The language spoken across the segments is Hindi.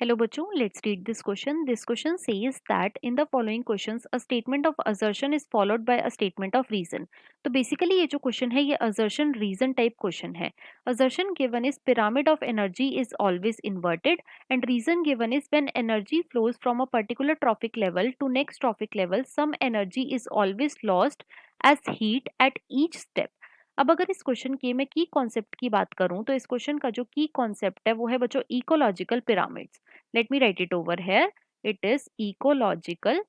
Hello बच्चों, let's read this question. This question says that in the following questions a statement of assertion is followed by a statement of reason. तो basically ये जो question है ये assertion reason type question है. Assertion given is pyramid of energy is always inverted and reason given is when energy flows from a particular trophic level to next trophic level some energy is always lost as heat at each step. अब अगर इस क्वेश्चन के मैं की कॉन्सेप्ट की बात करूं तो इस क्वेश्चन का जो की कॉन्सेप्ट है वो है बच्चों ecological pyramids. Let me right it over here. It is ecological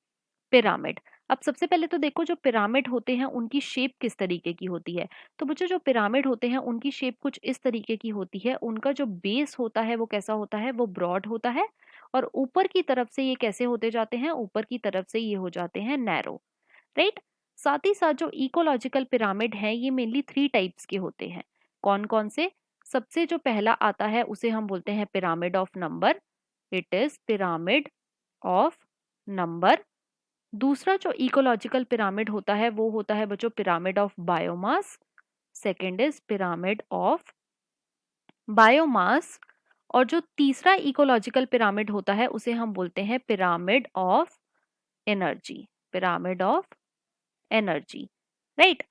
pyramid. अब सबसे पहले तो देखो जो पिरामिड होते हैं उनकी शेप किस तरीके की होती है. तो बच्चों जो पिरामिड होते हैं उनकी शेप कुछ इस तरीके की होती है. उनका जो बेस होता है वो कैसा होता है, वो ब्रॉड होता है और ऊपर की तरफ से ये कैसे होते जाते हैं, ऊपर की तरफ से ये हो जाते हैं नैरो. राइट. साथ ही साथ जो इकोलॉजिकल पिरामिड है ये मेनली थ्री टाइप्स के होते हैं. कौन कौन से? सबसे जो पहला आता है उसे हम बोलते हैं pyramid of number. It is pyramid of number. दूसरा जो इकोलॉजिकल पिरामिड होता है वो होता है बच्चों pyramid of biomass. Second is pyramid of biomass. और जो तीसरा इकोलॉजिकल पिरामिड होता है उसे हम बोलते हैं pyramid of energy. Pyramid of energy. Right.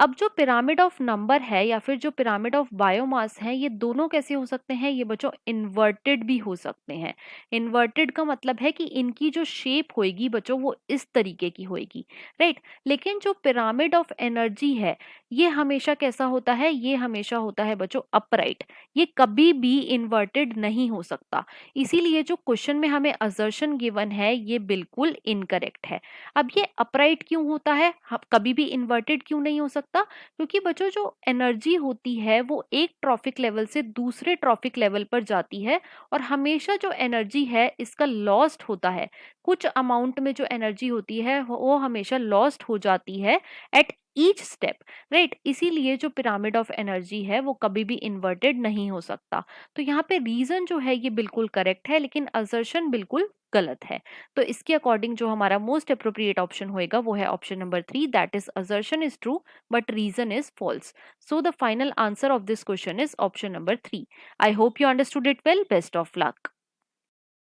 अब जो पिरामिड ऑफ नंबर है या फिर जो पिरामिड ऑफ बायोमास है ये दोनों कैसे हो सकते हैं, ये बच्चों इन्वर्टेड भी हो सकते हैं. इन्वर्टेड का मतलब है कि इनकी जो शेप होएगी बच्चों वो इस तरीके की होएगी. राइट. लेकिन जो पिरामिड ऑफ एनर्जी है ये हमेशा कैसा होता है, ये हमेशा होता है बच्चों अपराइट. ये कभी भी इन्वर्टेड नहीं हो सकता. इसीलिए जो क्वेश्चन में हमें असर्शन गिवन है ये बिल्कुल इनकरेक्ट है. अब ये अपराइट क्यों होता है, कभी भी इन्वर्टेड क्यों नहीं हो सकता? क्योंकि बच्चों जो एनर्जी होती है वो एक ट्रॉफिक लेवल से दूसरे ट्रॉफिक लेवल पर जाती है और हमेशा जो एनर्जी है इसका लॉस्ट होता है. कुछ अमाउंट में जो एनर्जी होती है वो हमेशा लॉस्ट हो जाती है एट ईच स्टेप. राइट. इसीलिए जो पिरामिड ऑफ एनर्जी है वो कभी भी इन्वर्टेड नहीं हो सकता. तो यहाँ पे रीजन जो है ये बिल्कुल करेक्ट है लेकिन असर्शन बिल्कुल गलत है. तो इसके अकॉर्डिंग जो हमारा मोस्ट अप्रोप्रिएट ऑप्शन होएगा वो है option number 3, that is assertion is true but reason is false. So the final answer of this question is option number 3. I hope you understood it well. Best of luck.